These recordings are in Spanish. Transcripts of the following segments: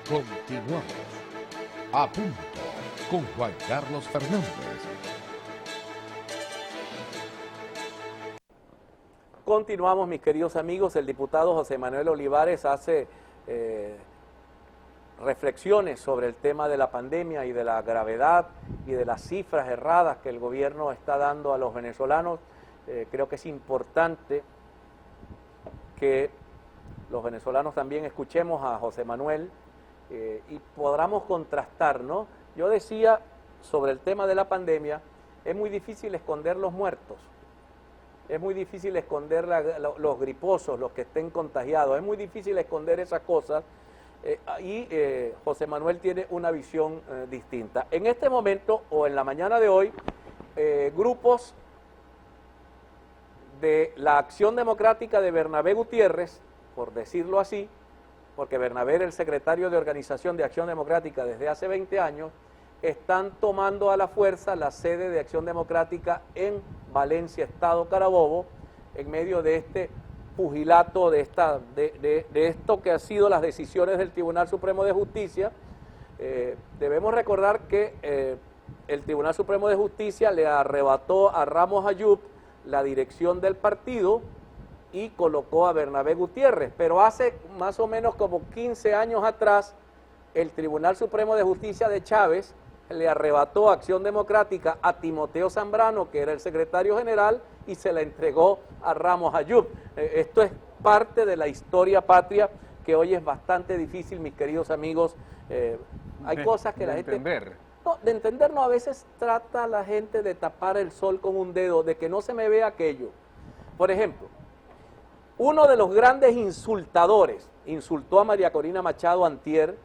Continuamos. A punto con Juan Carlos Fernández. Continuamos, mis queridos amigos. El diputado José Manuel Olivares hace reflexiones sobre el tema de la pandemia y de la gravedad y de las cifras erradas que el gobierno está dando a los venezolanos. Creo que es importante que los venezolanos también escuchemos a José Manuel y podamos contrastar, ¿no? Yo decía sobre el tema de la pandemia, es muy difícil esconder los muertos, es muy difícil esconder los griposos, los que estén contagiados, es muy difícil esconder esas cosas y José Manuel tiene una visión distinta. En este momento o en la mañana de hoy, grupos de la Acción Democrática de Bernabé Gutiérrez, por decirlo así, porque Bernabé era el secretario de Organización de Acción Democrática desde hace 20 años, están tomando a la fuerza la sede de Acción Democrática en Valencia, Estado Carabobo, en medio de este pugilato, de esto que ha sido las decisiones del Tribunal Supremo de Justicia. Debemos recordar que el Tribunal Supremo de Justicia le arrebató a Ramos Ayub la dirección del partido y colocó a Bernabé Gutiérrez, pero hace más o menos como 15 años atrás, el Tribunal Supremo de Justicia de Chávez le arrebató a Acción Democrática a Timoteo Zambrano, que era el secretario general, y se la entregó a Ramos Ayub. Esto es parte de la historia patria que hoy es bastante difícil, mis queridos amigos. Hay cosas que la gente... No, de entender no, a veces trata la gente de tapar el sol con un dedo, de que no se me vea aquello. Por ejemplo, uno de los grandes insultadores, insultó a María Corina Machado antier,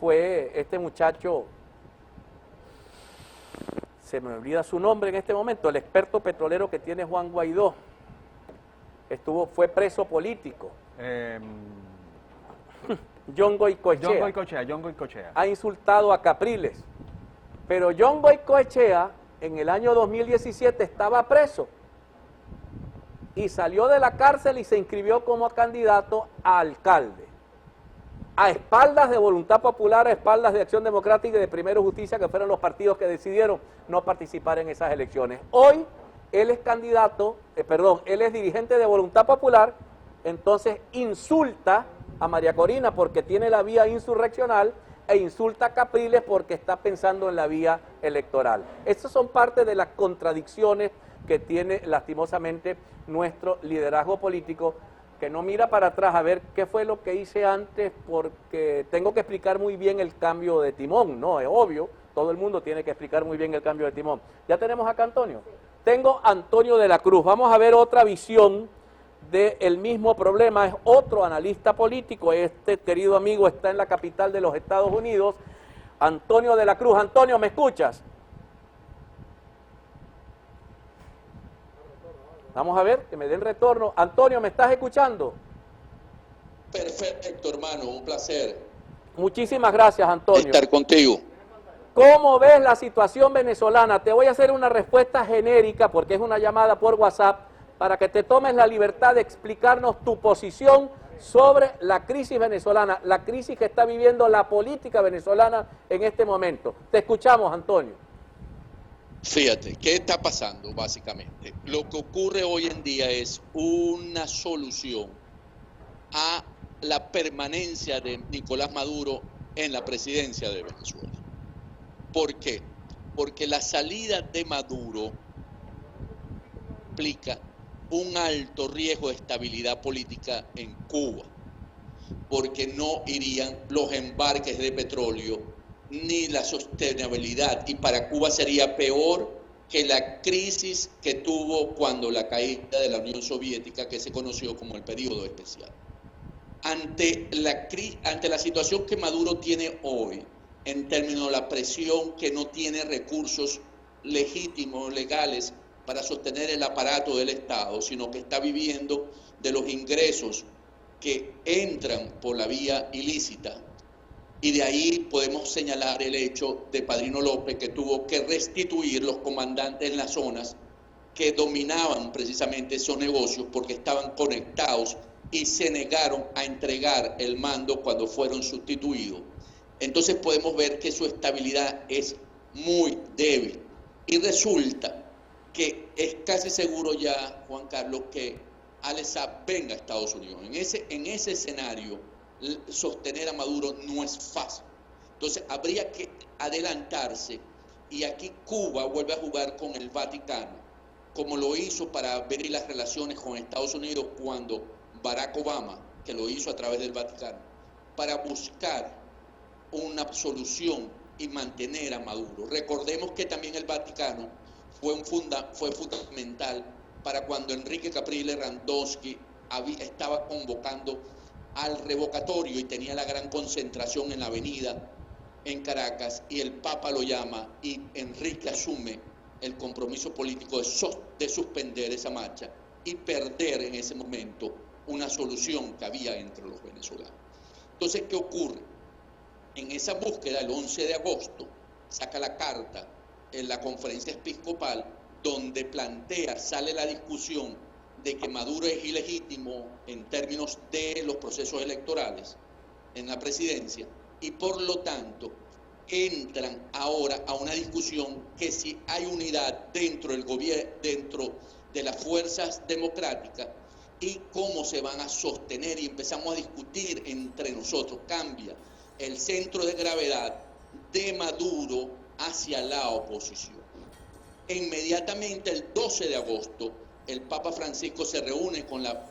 fue este muchacho, se me olvida su nombre en este momento, el experto petrolero que tiene Juan Guaidó, fue preso político. John Goycoechea. Ha insultado a Capriles, pero John Goycoechea en el año 2017 estaba preso y salió de la cárcel y se inscribió como candidato a alcalde, a espaldas de Voluntad Popular, a espaldas de Acción Democrática y de Primero Justicia, que fueron los partidos que decidieron no participar en esas elecciones. Hoy él es él es dirigente de Voluntad Popular, entonces insulta a María Corina porque tiene la vía insurreccional e insulta a Capriles porque está pensando en la vía electoral. Estas son parte de las contradicciones que tiene lastimosamente nuestro liderazgo político, que no mira para atrás a ver qué fue lo que hice antes, porque tengo que explicar muy bien el cambio de timón, ¿no? Es obvio, todo el mundo tiene que explicar muy bien el cambio de timón. ¿Ya tenemos acá Antonio? Tengo a Antonio de la Cruz. Vamos a ver otra visión del mismo problema. Es otro analista político. Este querido amigo está en la capital de los Estados Unidos, Antonio de la Cruz. Antonio, ¿me escuchas? Vamos a ver, que me den retorno. Antonio, ¿me estás escuchando? Perfecto, hermano, un placer. Muchísimas gracias, Antonio. Estar contigo. ¿Cómo ves la situación venezolana? Te voy a hacer una respuesta genérica, porque es una llamada por WhatsApp, para que te tomes la libertad de explicarnos tu posición sobre la crisis venezolana, la crisis que está viviendo la política venezolana en este momento. Te escuchamos, Antonio. Fíjate, ¿qué está pasando básicamente? Lo que ocurre hoy en día es una solución a la permanencia de Nicolás Maduro en la presidencia de Venezuela. ¿Por qué? Porque la salida de Maduro implica un alto riesgo de estabilidad política en Cuba, porque no irían los embarques de petróleo ni la sostenibilidad, y para Cuba sería peor que la crisis que tuvo cuando la caída de la Unión Soviética, que se conoció como el periodo especial. Ante la situación que Maduro tiene hoy, en términos de la presión, que no tiene recursos legítimos, legales, para sostener el aparato del Estado, sino que está viviendo de los ingresos que entran por la vía ilícita. Y de ahí podemos señalar el hecho de Padrino López, que tuvo que restituir los comandantes en las zonas que dominaban precisamente esos negocios, porque estaban conectados y se negaron a entregar el mando cuando fueron sustituidos. entonces podemos ver que su estabilidad es muy débil. Y resulta que es casi seguro ya, Juan Carlos, que Al-Assad venga a Estados Unidos. En ese escenario, sostener a Maduro no es fácil. Entonces habría que adelantarse, y aquí Cuba vuelve a jugar con el Vaticano, como lo hizo para abrir las relaciones con Estados Unidos cuando Barack Obama, que lo hizo a través del Vaticano, para buscar una solución y mantener a Maduro. Recordemos que también el Vaticano fue fundamental para cuando Enrique Capriles Randowski estaba convocando al revocatorio y tenía la gran concentración en la avenida en Caracas, y el Papa lo llama y Enrique asume el compromiso político de suspender esa marcha y perder en ese momento una solución que había entre los venezolanos. Entonces, ¿qué ocurre? En esa búsqueda, el 11 de agosto, saca la carta en la conferencia episcopal donde sale la discusión de que Maduro es ilegítimo en términos de los procesos electorales en la presidencia, y por lo tanto entran ahora a una discusión que si hay unidad dentro del gobierno, dentro de las fuerzas democráticas, y cómo se van a sostener, y empezamos a discutir entre nosotros, cambia el centro de gravedad de Maduro hacia la oposición. E inmediatamente el 12 de agosto el Papa Francisco se reúne con la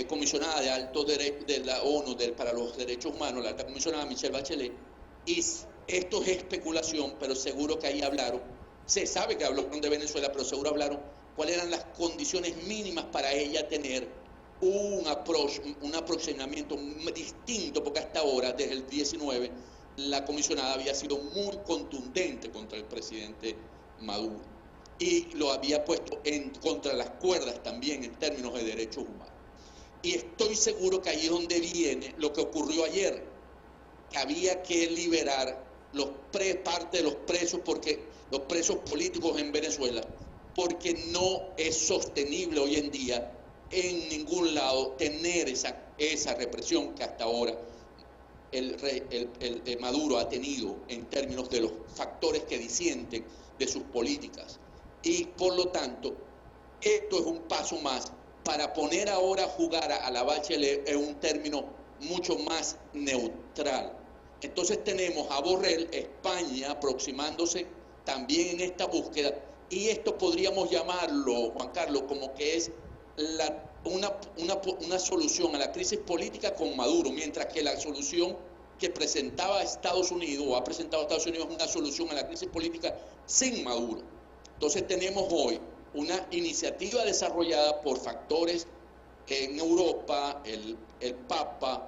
comisionada de alto derecho de la ONU para los derechos humanos, la alta comisionada Michelle Bachelet, y esto es especulación, pero seguro que ahí hablaron, se sabe que hablaron de Venezuela, pero seguro hablaron cuáles eran las condiciones mínimas para ella tener un aproximamiento distinto, porque hasta ahora, desde el 19, la comisionada había sido muy contundente contra el presidente Maduro y lo había puesto contra las cuerdas también en términos de derechos humanos. Y estoy seguro que ahí es donde viene lo que ocurrió ayer, que había que liberar parte de los presos, porque los presos políticos en Venezuela, porque no es sostenible hoy en día en ningún lado tener esa represión que hasta ahora el Maduro ha tenido en términos de los factores que disienten de sus políticas. Y por lo tanto, esto es un paso más para poner ahora a jugar a la Bachelet en un término mucho más neutral. Entonces tenemos a Borrell, España, aproximándose también en esta búsqueda, y esto podríamos llamarlo, Juan Carlos, como que es una solución a la crisis política con Maduro, mientras que la solución que presentaba Estados Unidos, o ha presentado Estados Unidos, es una solución a la crisis política sin Maduro. Entonces tenemos hoy una iniciativa desarrollada por factores en Europa, el Papa,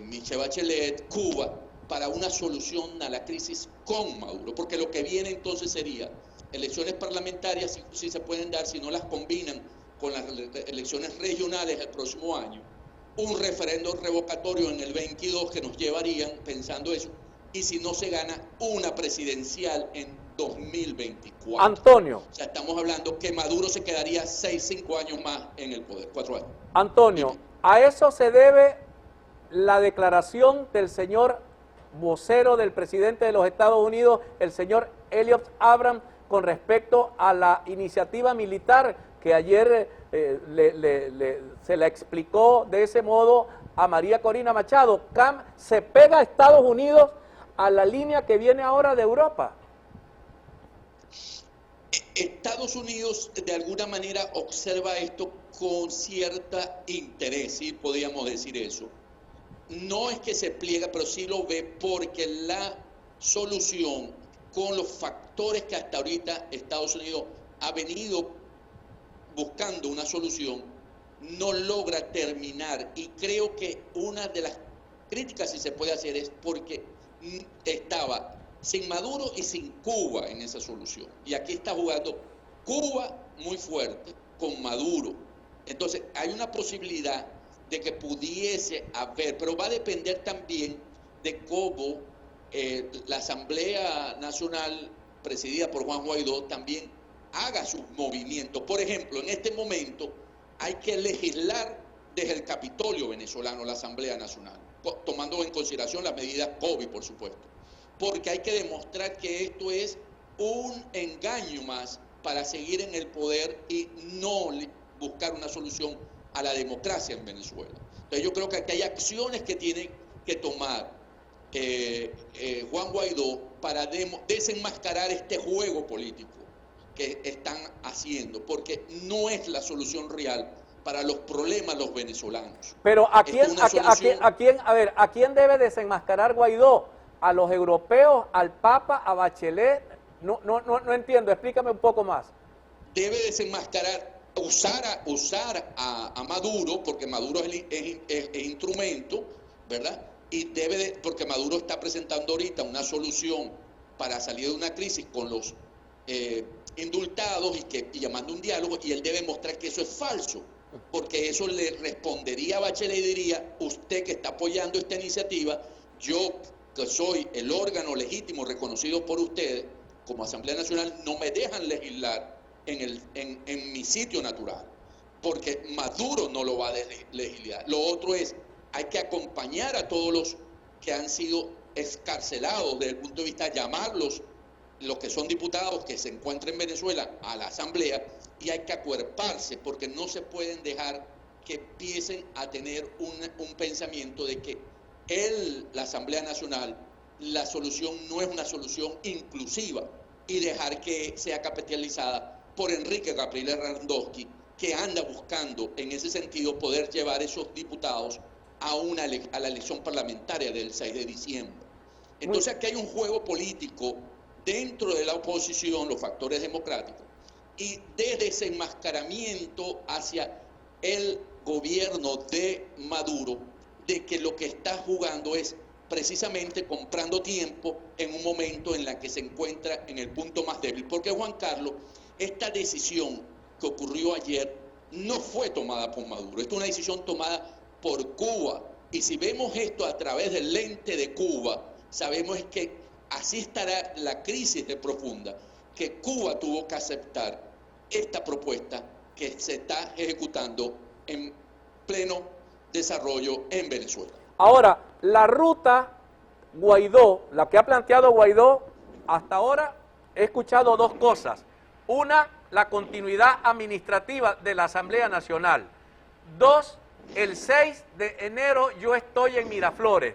Michelle Bachelet, Cuba, para una solución a la crisis con Maduro, porque lo que viene entonces sería elecciones parlamentarias, si se pueden dar, si no las combinan con las elecciones regionales el próximo año, un referendo revocatorio en el 22 que nos llevarían, pensando eso, y si no se gana, una presidencial en 2024. Antonio. O sea, estamos hablando que Maduro se quedaría 5 años más en el poder, 4 años. Antonio, a eso se debe la declaración del señor vocero del presidente de los Estados Unidos, el señor Elliot Abrams, con respecto a la iniciativa militar que ayer se la explicó de ese modo a María Corina Machado. Se pega a Estados Unidos a la línea que viene ahora de Europa. Estados Unidos de alguna manera observa esto con cierta interés, ¿sí? Podríamos decir eso. No es que se pliega, pero sí lo ve, porque la solución con los factores que hasta ahorita Estados Unidos ha venido buscando una solución, no logra terminar. Y creo que una de las críticas, si se puede hacer, es porque estaba sin Maduro y sin Cuba en esa solución. Y aquí está jugando Cuba muy fuerte con Maduro. Entonces hay una posibilidad de que pudiese haber, pero va a depender también de cómo la Asamblea Nacional presidida por Juan Guaidó también haga sus movimientos. Por ejemplo, en este momento hay que legislar desde el Capitolio venezolano, la Asamblea Nacional. tomando en consideración las medidas COVID, por supuesto. Porque hay que demostrar que esto es un engaño más para seguir en el poder y no buscar una solución a la democracia en Venezuela. Entonces yo creo que aquí hay acciones que tiene que tomar Juan Guaidó para desenmascarar este juego político que están haciendo, porque no es la solución real para los problemas de los venezolanos. Pero ¿a quién debe desenmascarar Guaidó? ¿A los europeos, al Papa, a Bachelet? No entiendo, explícame un poco más. Debe desenmascarar, usar a Maduro, porque Maduro es instrumento, ¿verdad? Y porque Maduro está presentando ahorita una solución para salir de una crisis con los indultados y llamando un diálogo, y él debe mostrar que eso es falso, porque eso le respondería a Bachelet y diría: usted que está apoyando esta iniciativa, yo que soy el órgano legítimo reconocido por ustedes como Asamblea Nacional, no me dejan legislar en mi sitio natural, porque Maduro no lo va a legislar. Lo otro es, hay que acompañar a todos los que han sido excarcelados desde el punto de vista, llamarlos, los que son diputados que se encuentran en Venezuela, a la Asamblea, y hay que acuerparse, porque no se pueden dejar que empiecen a tener un pensamiento de que la Asamblea Nacional, la solución no es una solución inclusiva, y dejar que sea capitalizada por Enrique Capriles Randowski, que anda buscando en ese sentido poder llevar esos diputados a la elección parlamentaria del 6 de diciembre. Entonces aquí hay un juego político dentro de la oposición, los factores democráticos, y de desenmascaramiento hacia el gobierno de Maduro, de que lo que está jugando es precisamente comprando tiempo en un momento en la que se encuentra en el punto más débil. Porque, Juan Carlos, esta decisión que ocurrió ayer no fue tomada por Maduro, esta es una decisión tomada por Cuba. Y si vemos esto a través del lente de Cuba, sabemos que así estará la crisis de profunda, que Cuba tuvo que aceptar esta propuesta que se está ejecutando en pleno desarrollo en Venezuela. Ahora, la ruta Guaidó, la que ha planteado Guaidó, hasta ahora he escuchado dos cosas. Una, la continuidad administrativa de la Asamblea Nacional. Dos, el 6 de enero yo estoy en Miraflores.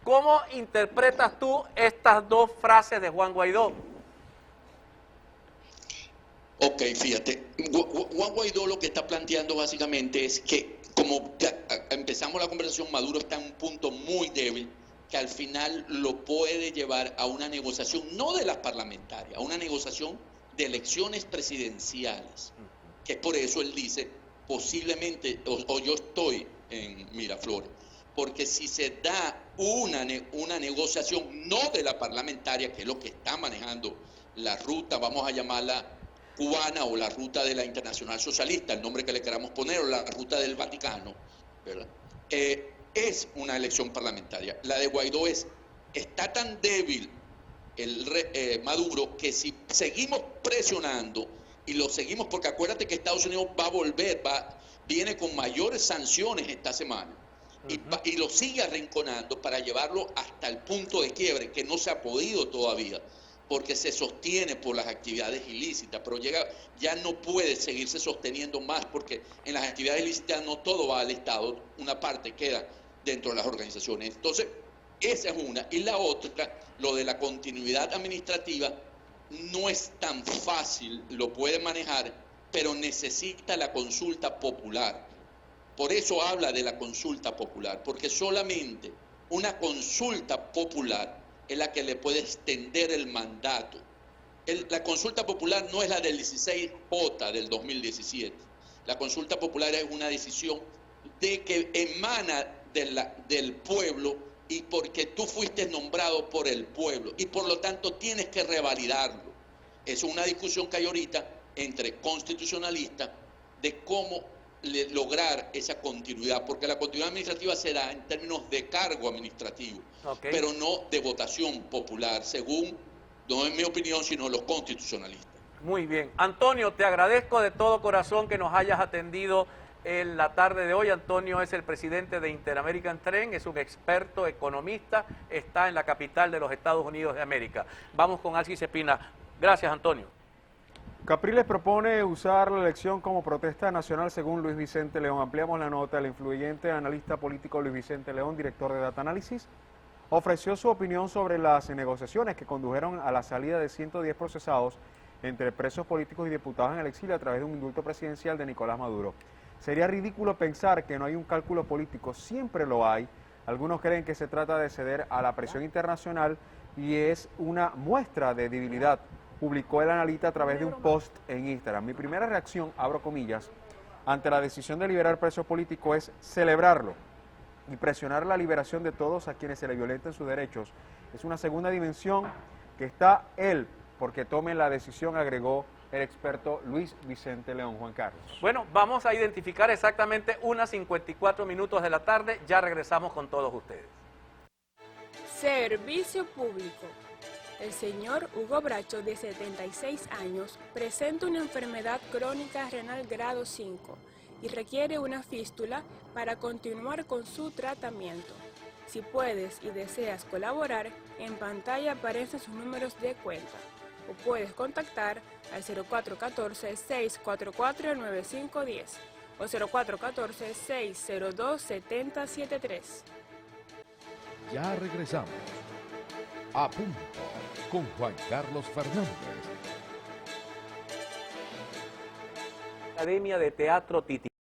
¿Cómo interpretas tú estas dos frases de Juan Guaidó? Ok, fíjate, Juan Guaidó lo que está planteando básicamente es que, como empezamos la conversación, Maduro está en un punto muy débil, que al final lo puede llevar a una negociación, no de las parlamentarias, a una negociación de elecciones presidenciales, que por eso él dice, posiblemente, o yo estoy en Miraflores, porque si se da una negociación, no de la parlamentaria, que es lo que está manejando la ruta, vamos a llamarla cubana, o la ruta de la Internacional Socialista, el nombre que le queramos poner, o la ruta del Vaticano, ¿verdad? Es una elección parlamentaria. La de Guaidó está tan débil Maduro, que si seguimos presionando y lo seguimos, porque acuérdate que Estados Unidos va a volver, viene con mayores sanciones esta semana, y lo sigue arrinconando para llevarlo hasta el punto de quiebre, que no se ha podido todavía, porque se sostiene por las actividades ilícitas, pero ya no puede seguirse sosteniendo más, porque en las actividades ilícitas no todo va al Estado, una parte queda dentro de las organizaciones. Entonces, esa es una. Y la otra, lo de la continuidad administrativa, no es tan fácil, lo puede manejar, pero necesita la consulta popular. Por eso habla de la consulta popular, porque solamente una consulta popular es la que le puede extender el mandato. La consulta popular no es la del 16J del 2017. La consulta popular es una decisión que emana del pueblo, y porque tú fuiste nombrado por el pueblo, y por lo tanto tienes que revalidarlo. Es una discusión que hay ahorita entre constitucionalistas de cómo lograr esa continuidad, porque la continuidad administrativa se da en términos de cargo administrativo, pero no de votación popular, según, no es mi opinión, sino los constitucionalistas. Muy bien. Antonio, te agradezco de todo corazón que nos hayas atendido en la tarde de hoy. Antonio es el presidente de Interamerican Trend, es un experto economista, está en la capital de los Estados Unidos de América. Vamos con Alcis Espina. Gracias, Antonio. Capriles propone usar la elección como protesta nacional según Luis Vicente León. Ampliamos la nota. El influyente analista político Luis Vicente León, director de Data Analysis, ofreció su opinión sobre las negociaciones que condujeron a la salida de 110 procesados entre presos políticos y diputados en el exilio a través de un indulto presidencial de Nicolás Maduro. Sería ridículo pensar que no hay un cálculo político, siempre lo hay. Algunos creen que se trata de ceder a la presión internacional y es una muestra de debilidad, publicó el analista a través de un post en Instagram. Mi primera reacción, abro comillas, ante la decisión de liberar presos políticos es celebrarlo y presionar la liberación de todos a quienes se le violenten sus derechos. Es una segunda dimensión que está él porque tomen la decisión, agregó el experto Luis Vicente León. Juan Carlos. Bueno, vamos a identificar exactamente unas 54 minutos de la tarde. Ya regresamos con todos ustedes. Servicio público. El señor Hugo Bracho, de 76 años, presenta una enfermedad crónica renal grado 5 y requiere una fístula para continuar con su tratamiento. Si puedes y deseas colaborar, en pantalla aparecen sus números de cuenta o puedes contactar al 0414-644-9510 o 0414-602-7073. Ya regresamos. A punto con Juan Carlos Fernández. Academia de Teatro Tití.